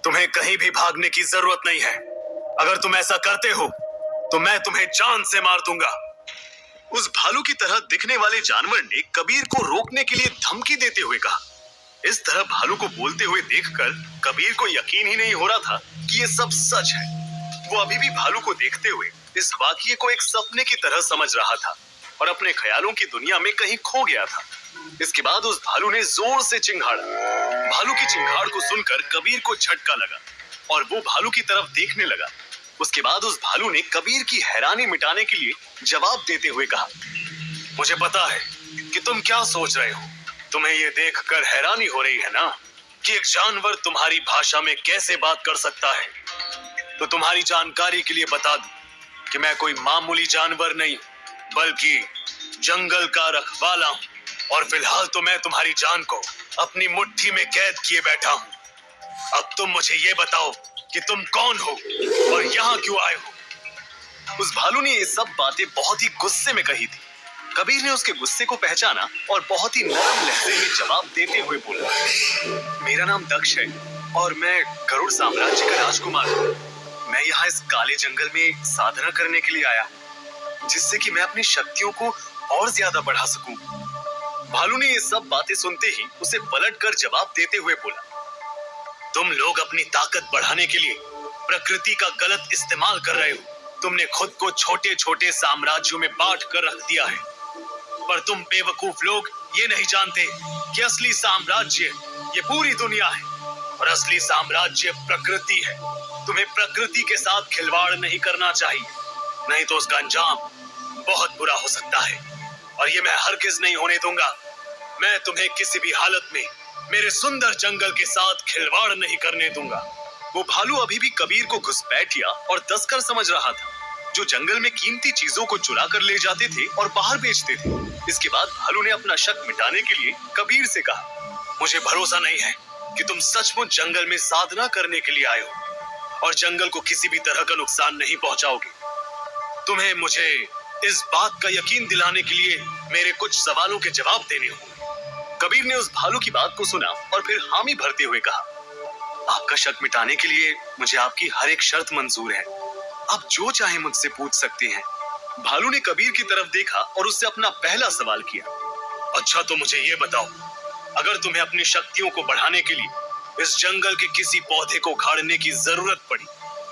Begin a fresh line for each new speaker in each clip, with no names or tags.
तुम्हें कहीं भी भागने की जरूरत नहीं है। अगर तुम ऐसा करते हो तो मैं तुम्हें जान से मार दूंगा। उस भालू की तरह दिखने वाले जानवर ने कबीर को रोकने के लिए धमकी देते हुए कहा। इस तरह भालू को बोलते हुए देखकर कबीर को यकीन ही नहीं हो रहा था कि ये सब सच है। वो अभी भी भालू को देखते हुए इस वाकये को एक सपने की तरह समझ रहा था और अपने ख्यालों की दुनिया में कहीं खो गया था। इसके बाद उस भालू ने जोर से चिंघाड़ा। भालू की चिंगाड़ को सुनकर कबीर को झटका लगा और वो भालू की तरफ देखने लगा। उसके बाद उस भालू ने कबीर की हैरानी मिटाने के लिए जवाब देते हुए कहा, मुझे पता है कि तुम क्या सोच रहे हो। तुम्हें ये देखकर हैरानी हो रही है ना कि एक जानवर तुम्हारी भाषा में कैसे बात कर सकता है। तो तुम्हारी जानकारी के लिए बता दूं कि मैं कोई मामूली जानवर नहीं बल्कि जंगल का रखवाला हूं और फिलहाल तो मैं तुम्हारी जान को अपनी मुट्ठी में कैद किए बैठा हूं। अब तुम मुझे ये बताओ कि तुम कौन हो और यहाँ क्यों आए हो। उस भालू ने ये सब बातें बहुत ही गुस्से में कही थी। कबीर ने उसके गुस्से को पहचाना और बहुत ही नरम लहजे में जवाब देते हुए बोला, मेरा नाम दक्ष है और मैं गरुड़ साम्राज्य का राजकुमार हूँ। मैं यहाँ इस काले जंगल में साधना करने के लिए आया हूँ जिससे कि मैं अपनी शक्तियों को और ज्यादा बढ़ा सकूं। भालू ने ये सब बातें सुनते ही उसे पलटकर जवाब देते हुए बोला, तुम लोग अपनी ताकत बढ़ाने के लिए प्रकृति का गलत इस्तेमाल कर रहे हो। तुमने खुद को छोटे छोटे साम्राज्यों में बांट कर रख दिया है, पर तुम बेवकूफ लोग ये नहीं जानते कि असली साम्राज्य ये पूरी दुनिया है और असली साम्राज्य प्रकृति है। तुम्हें प्रकृति के साथ खिलवाड़ नहीं करना चाहिए, नहीं तो उसका अंजाम बहुत बुरा हो सकता है और ये मैं हरगिज नहीं होने दूंगा। मैं तुम्हें किसी भी हालत में मेरे सुंदर जंगल के साथ खिलवाड़ नहीं करने दूंगा। वो भालू अभी भी कबीर को घुसपैठिया और तस्कर समझ रहा था, जो जंगल में कीमती चीजों को चुरा कर ले जाते थे और बाहर बेचते थे। इसके बाद भालू ने अपना शक मिटाने के लिए कबीर से कहा, मुझे भरोसा नहीं है कि तुम सचमुच जंगल में साधना करने के लिए आए हो और जंगल को किसी भी तरह का नुकसान नहीं पहुंचाओगे। तुम्हें मुझे इस बात का यकीन दिलाने के लिए मेरे कुछ सवालों के जवाब देने होंगे। कबीर ने उस भालू की बात को सुना और फिर हामी भरते हुए कहा, आपका शक मिटाने के लिए मुझे आपकी हर एक शर्त मंजूर है। आप जो चाहे मुझसे पूछ सकते हैं। भालू ने कबीर की तरफ देखा और उससे अपना पहला सवाल किया, अच्छा तो मुझे ये बताओ, अगर तुम्हें अपनी शक्तियों को बढ़ाने के लिए इस जंगल के किसी पौधे को उखाड़ने की जरूरत पड़ी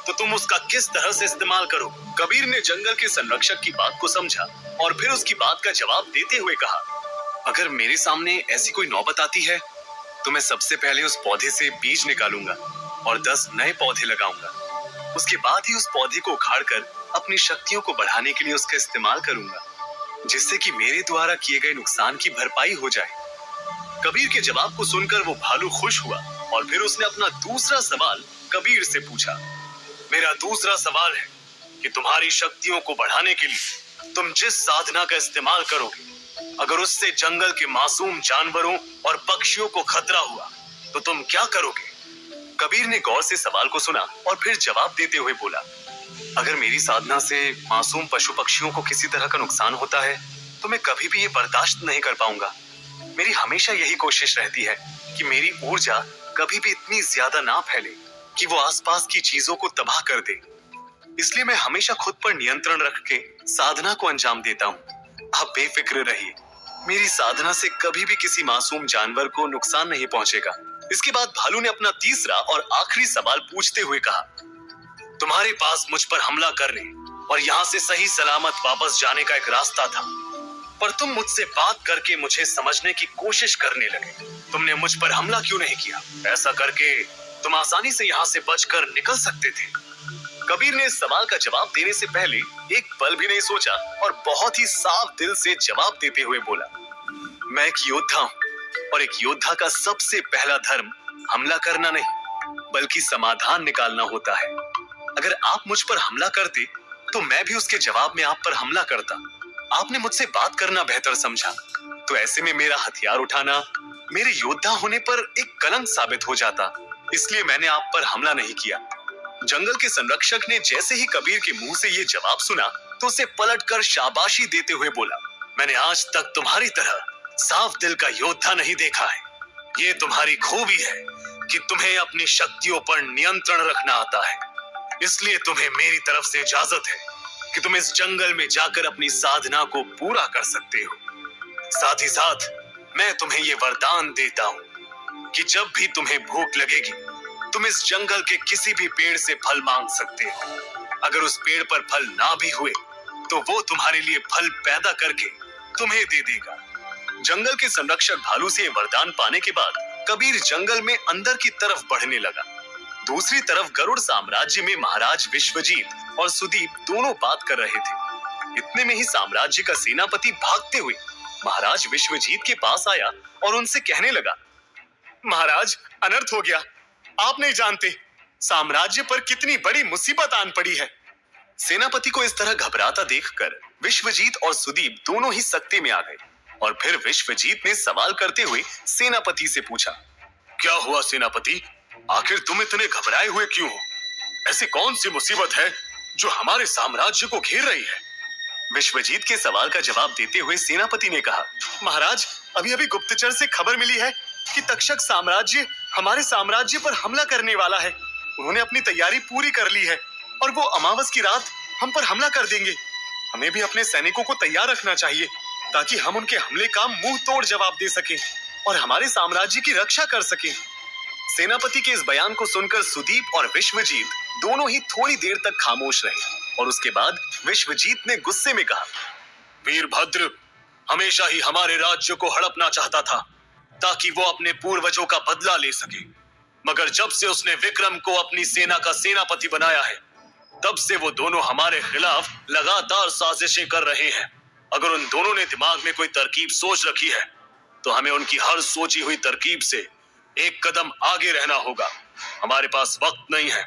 तो तुम उसका किस तरह से इस्तेमाल करो। कबीर ने जंगल के संरक्षक की बात को समझा और फिर उसकी बात का जवाब देते हुए कहा, अगर मेरे सामने ऐसी कोई नौबत आती है तो मैं सबसे पहले उस पौधे से बीज निकालूंगा और 10 नए पौधे लगाऊंगा। उसके बाद ही उस पौधे को उखाड़कर अपनी शक्तियों को बढ़ाने के लिए उसका इस्तेमाल करूंगा, जिससे कि मेरे द्वारा किए गए नुकसान की भरपाई हो जाए। कबीर के जवाब को सुनकर वो भालू खुश हुआ और फिर उसने अपना दूसरा सवाल कबीर से पूछा, मेरा दूसरा सवाल है कि तुम्हारी शक्तियों को बढ़ाने के लिए तुम जिस साधना का इस्तेमाल करोगे, अगर उससे जंगल के मासूम जानवरों और पक्षियों को खतरा हुआ तो तुम क्या करोगे। कबीर ने गौर से सवाल को सुना और फिर जवाब देते हुए बोला, अगर मेरी साधना से मासूम पशु पक्षियों को किसी तरह का नुकसान होता है तो मैं कभी भी ये बर्दाश्त नहीं कर पाऊंगा। मेरी हमेशा यही कोशिश रहती है कि मेरी ऊर्जा कभी भी इतनी ज्यादा ना फैले कि वो आसपास की चीजों को तबाह कर दे। इसलिए मैं हमेशा खुद पर नियंत्रण रख के साधना को अंजाम देता हूँ। आप बेफिक्र रहिए, मेरी साधना से कभी भी किसी मासूम जानवर को नुकसान नहीं पहुंचेगा। इसके बाद भालू ने अपना तीसरा और आखिरी सवाल पूछते हुए कहा, तुम्हारे पास मुझ पर हमला करने और यहाँ से सही सलामत वापस जाने का एक रास्ता था, पर तुम मुझसे बात करके मुझे समझने की कोशिश करने लगे। तुमने मुझ पर हमला क्यों नहीं किया? ऐसा करके तुम आसानी से यहाँ से बचकर निकल सकते थे। कबीर ने इस सवाल का जवाब देने से पहले एक पल भी नहीं सोचा और बहुत ही साफ दिल से जवाब देते हुए बोला, मैं एक योद्धा हूँ और एक योद्धा का सबसे पहला धर्म हमला करना नहीं बल्कि समाधान निकालना होता है। अगर आप मुझ पर हमला करते तो मैं भी उसके जवाब में आप पर हमला करता। आपने मुझसे बात करना बेहतर समझा, तो ऐसे में मेरा हथियार उठाना मेरे योद्धा होने पर एक कलंक साबित हो जाता। इसलिए मैंने आप पर हमला नहीं किया। जंगल के संरक्षक ने जैसे ही कबीर के मुंह से ये जवाब सुना तो उसे पलटकर शाबाशी देते हुए बोला, मैंने आज तक तुम्हारी तरह साफ दिल का योद्धा नहीं देखा है। ये तुम्हारी खूबी है कि तुम्हें अपनी शक्तियों पर नियंत्रण रखना आता है, इसलिए तुम्हें मेरी तरफ से इजाजत है कि तुम इस जंगल में जाकर अपनी साधना को पूरा कर सकते हो। साथ ही साथ मैं तुम्हें ये वरदान देता हूँ कि जब भी तुम्हें भूख लगेगी, तुम इस जंगल के किसी भी पेड़ से फल मांग सकते हो। अगर उस पेड़ पर फल ना भी हुए, तो वो तुम्हारे लिए फल पैदा करके तुम्हें दे देगा। जंगल के संरक्षक भालू से वरदान पाने के बाद कबीर जंगल में अंदर की तरफ बढ़ने लगा। दूसरी तरफ गरुड़ साम्राज्य में महाराज विश्वजीत और सुदीप दोनों बात कर रहे थे। इतने में ही साम्राज्य का सेनापति भागते हुए महाराज विश्वजीत के पास आया और उनसे कहने लगा, महाराज, अनर्थ हो गया। आप नहीं जानते साम्राज्य पर कितनी बड़ी मुसीबत आन पड़ी है। सेनापति को इस तरह घबराता देखकर विश्वजीत और सुदीप दोनों ही सकते में आ गए और फिर विश्वजीत ने सवाल करते हुए सेनापति से पूछा, क्या हुआ सेनापति? आखिर तुम इतने घबराए हुए क्यों हो? ऐसी कौन सी मुसीबत है जो हमारे साम्राज्य को घेर रही है? विश्वजीत के सवाल का जवाब देते हुए सेनापति ने कहा, महाराज, अभी अभी गुप्तचर से खबर मिली है कि तक्षक साम्राज्य हमारे साम्राज्य पर हमला करने वाला है। उन्होंने अपनी तैयारी पूरी कर ली है और वो अमावस की रात हम पर हमला कर देंगे। हमें भी अपने सैनिकों को तैयार रखना चाहिए ताकि हम उनके हमले का मुंह तोड़ जवाब दे सकें और हमारे साम्राज्य की रक्षा कर सकें। सेनापति के इस बयान को सुनकर सुदीप और विश्वजीत दोनों ही थोड़ी देर तक खामोश रहे और उसके बाद विश्वजीत ने गुस्से में कहा, वीरभद्र हमेशा ही हमारे राज्य को हड़पना चाहता था ताकि वो अपने पूर्वजों का बदला ले सके, मगर जब से उसने विक्रम को अपनी सेना का सेनापति बनाया है, तब से वो दोनों हमारे खिलाफ लगातार साजिशें कर रहे हैं। अगर उन दोनों ने दिमाग में कोई तरकीब सोच रखी है, तो हमें उनकी हर सोची हुई तरकीब से एक कदम आगे रहना होगा। हमारे पास वक्त नहीं है।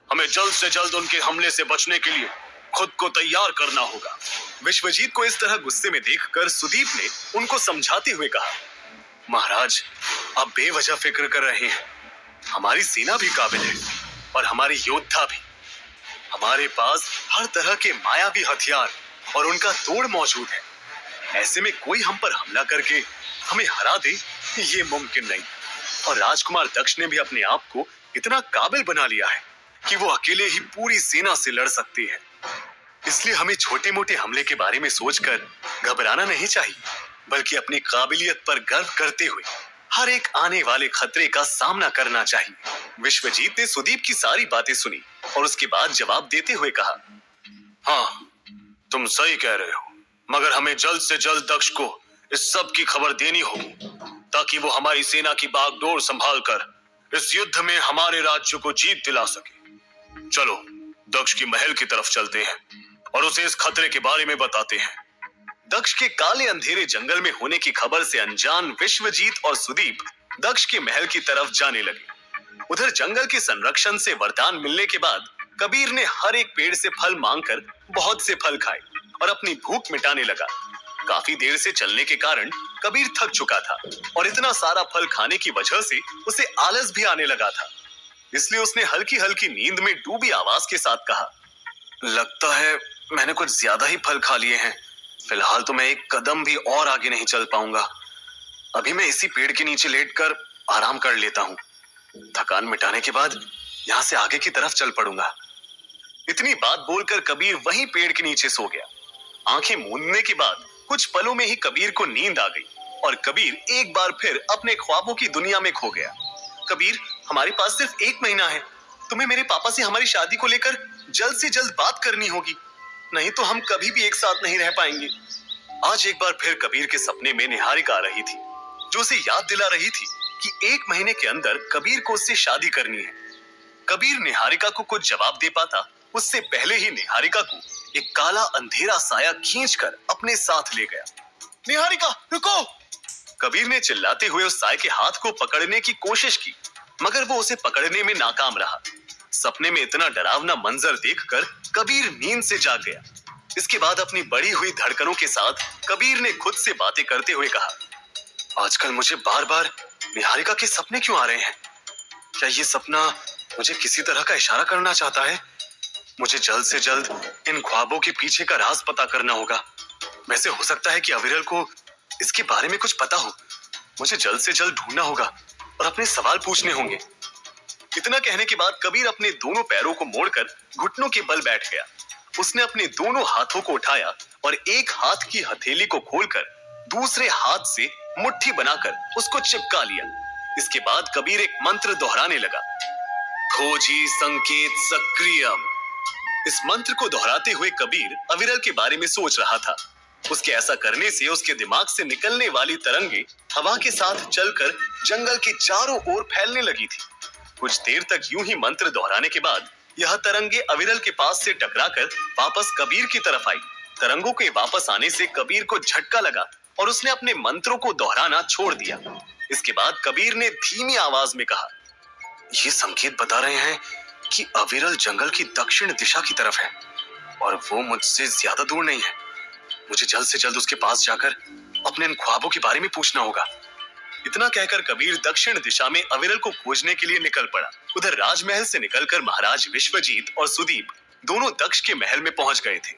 हमें जल्द से जल्द उनके हमले से बचने के लिए खुद को तैयार करना होगा। विश्वजीत को इस तरह गुस्से में देखकर सुदीप ने उनको समझाते हुए कहा, महाराज, आप बेवजह फिक्र कर रहे हैं। हमारी सेना भी काबिल है और हमारे योद्धा भी। हमारे पास हर तरह के मायावी हथियार और उनका तोड़ मौजूद है। ऐसे में कोई हम पर हमला करके हमें हरा दे, ये मुमकिन नहीं। और राजकुमार दक्ष ने भी अपने आप को इतना काबिल बना लिया है कि वो अकेले ही पूरी सेना से लड़ सकते हैं। इसलिए हमें छोटे मोटे हमले के बारे में सोचकर घबराना नहीं चाहिए, बल्कि अपनी काबिलियत पर गर्व करते हुए हर एक आने वाले खतरे का सामना करना चाहिए। विश्वजीत ने सुदीप की सारी बातें सुनी और उसके बाद जवाब देते हुए कहा, हाँ, तुम सही कह रहे हो, मगर हमें जल्द से जल्द दक्ष को इस सब की खबर देनी होगी ताकि वो हमारी सेना की बागडोर संभाल कर इस युद्ध में हमारे राज्य को जीत दिला सके। चलो दक्ष की महल की तरफ चलते हैं और उसे इस खतरे के बारे में बताते हैं। दक्ष के काले अंधेरे जंगल में होने की खबर से अनजान विश्वजीत और सुदीप दक्ष के महल की तरफ जाने लगे। उधर जंगल के संरक्षण से वरदान मिलने के बाद कबीर ने हर एक पेड़ से फल मांगकर बहुत से फल खाए और अपनी भूख मिटाने लगा। काफी देर से चलने के कारण कबीर थक चुका था और इतना सारा फल खाने की वजह से उसे आलस भी आने लगा था। इसलिए उसने हल्की हल्की नींद में डूबी आवाज के साथ कहा, लगता है मैंने कुछ ज्यादा ही फल खा लिए हैं। फिलहाल तो मैं एक कदम भी और आगे नहीं चल पाऊंगा। अभी मैं इसी पेड़ के नीचे लेटकर आराम कर लेता हूँ। थकान मिटाने के बाद यहाँ से आगे की तरफ चल पड़ूंगा। इतनी बात बोलकर कबीर वहीं पेड़ के नीचे सो गया। आंखें मूंदने के बाद कुछ पलों में ही कबीर को नींद आ गई और कबीर एक बार फिर अपने ख्वाबों की दुनिया में खो गया। कबीर, हमारे पास सिर्फ 1 महीना है। तुम्हें मेरे पापा से हमारी शादी को लेकर जल्द से जल्द बात करनी होगी, नहीं तो हम कभी भी एक साथ नहीं रह पाएंगे। आज एक बार फिर कबीर के सपने में निहारिका आ रही थी, जो उसे याद दिला रही थी कि 1 महीने के अंदर कबीर को उससे शादी करनी है। कबीर निहारिका को कुछ जवाब दे पाता उससे पहले ही निहारिका को एक काला अंधेरा साया खींचकर अपने साथ ले गया। निहारिका, रुको! कबीर ने चिल्लाते हुए उस साए के हाथ को पकड़ने की कोशिश की, मगर वो उसे पकड़ने में नाकाम रहा। सपने में इतना डरावना मंजर देखकर कबीर नींद से जाग गया। इसके बाद अपनी बढ़ी हुई धड़कनों के साथ कबीर ने खुद से बातें करते हुए कहा, आजकल मुझे बार बार निहारिका के सपने क्यों आ रहे हैं? क्या ये सपना मुझे किसी तरह का इशारा करना चाहता है? मुझे जल्द से जल्द इन ख्वाबों के पीछे का राज पता करना होगा। वैसे हो सकता है कि अविरल को इसके बारे में कुछ पता हो। मुझे जल्द से जल्द ढूंढना होगा और अपने सवाल पूछने होंगे। इतना कहने के बाद कबीर अपने दोनों पैरों को मोड़कर घुटनों के बल बैठ गया। उसने अपने दोनों हाथों को उठाया और एक हाथ की हथेली को खोलकर दूसरे हाथ से मुट्ठी बनाकर उसको चिपका लिया। इसके बाद कबीर एक मंत्र दोहराने लगा, खोजी संकेत सक्रियम। इस मंत्र को दोहराते हुए कबीर अविरल के बारे में सोच रहा था। उसके ऐसा करने से उसके दिमाग से निकलने वाली तरंगे हवा के साथ चलकर जंगल के चारों ओर फैलने लगी थी। कुछ देर तक यूं ही मंत्र दोहराने के बाद यह तरंगे अविरल के पास से टकराकर वापस कबीर की तरफ आई। तरंगों के वापस आने से कबीर को झटका लगा और उसने अपने मंत्रों को दोहराना छोड़ दिया। इसके बाद कबीर ने धीमी आवाज में कहा, ये संकेत बता रहे हैं कि अविरल जंगल की दक्षिण दिशा की तरफ है और वो मुझसे ज्यादा दूर नहीं है। मुझे जल्द से जल्द उसके पास जाकर अपने इन ख्वाबों के बारे में पूछना होगा। इतना कहकर कबीर दक्षिण दिशा में अविरल को खोजने के लिए निकल पड़ा। उधर राजमहल से निकलकर महाराज विश्वजीत और सुदीप दोनों दक्ष के महल में पहुंच गए थे।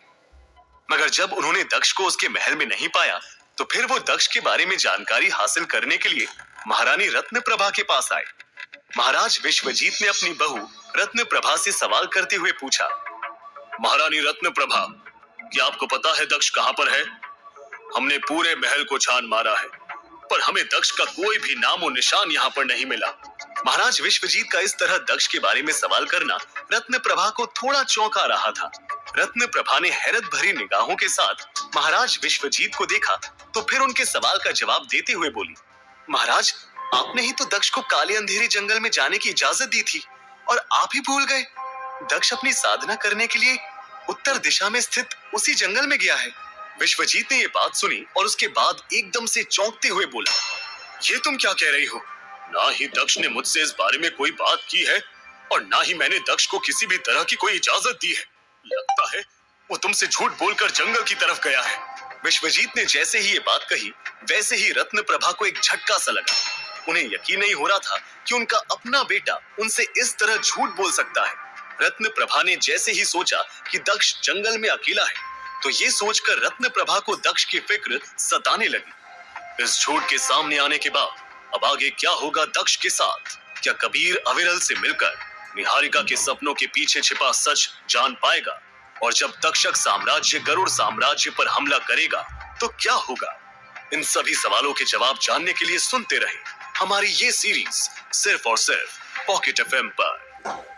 मगर जब उन्होंने दक्ष को उसके महल में नहीं पाया तो फिर वो दक्ष के बारे में जानकारी हासिल करने के लिए महारानी रत्नप्रभा के पास आए। महाराज विश्वजीत ने अपनी बहू रत्नप्रभा से सवाल करते हुए पूछा, महारानी रत्नप्रभा, क्या आपको पता है दक्ष कहां पर है? हमने पूरे महल को छान मारा है पर हमें दक्ष का कोई भी नामो निशान यहाँ पर नहीं मिला। महाराज विश्वजीत का इस तरह दक्ष के बारे में सवाल करना रत्नप्रभा को थोड़ा चौंका रहा था। रत्नप्रभा ने हैरत भरी निगाहों के साथ महाराज विश्वजीत को देखा तो फिर उनके सवाल का जवाब देते हुए बोली, महाराज, आपने ही तो दक्ष को काले अंधेरे जंगल में जाने की इजाजत दी थी और आप ही भूल गए। दक्ष अपनी साधना करने के लिए उत्तर दिशा में स्थित उसी जंगल में गया है। विश्वजीत ने ये बात सुनी और उसके बाद एकदम से चौंकते हुए बोला, ये तुम क्या कह रही हो? ना ही दक्ष ने मुझसे इस बारे में कोई बात की है और ना ही मैंने दक्ष को किसी भी तरह की कोई इजाजत दी है। लगता है वो तुमसे झूठ बोलकर जंगल की तरफ गया है। विश्वजीत ने जैसे ही ये बात कही वैसे ही रत्नप्रभा को एक झटका सा लगा। उन्हें यकीन नहीं हो रहा था कि उनका अपना बेटा उनसे इस तरह झूठ बोल सकता है। रत्नप्रभा ने जैसे ही सोचा कि दक्ष जंगल में अकेला है तो ये सोचकर रत्नप्रभा को दक्ष की फिक्र सताने लगी। इस झूठ के सामने आने के बाद अब आगे क्या होगा दक्ष के साथ? क्या कबीर अविरल से मिलकर निहारिका के सपनों के पीछे छिपा सच जान पाएगा? और जब तक्षक साम्राज्य गरुड़ साम्राज्य पर हमला करेगा तो क्या होगा? इन सभी सवालों के जवाब जानने के लिए सुनते रहे हमारी ये सीरीज सिर्फ और सिर्फ पॉकेट एफएम पर।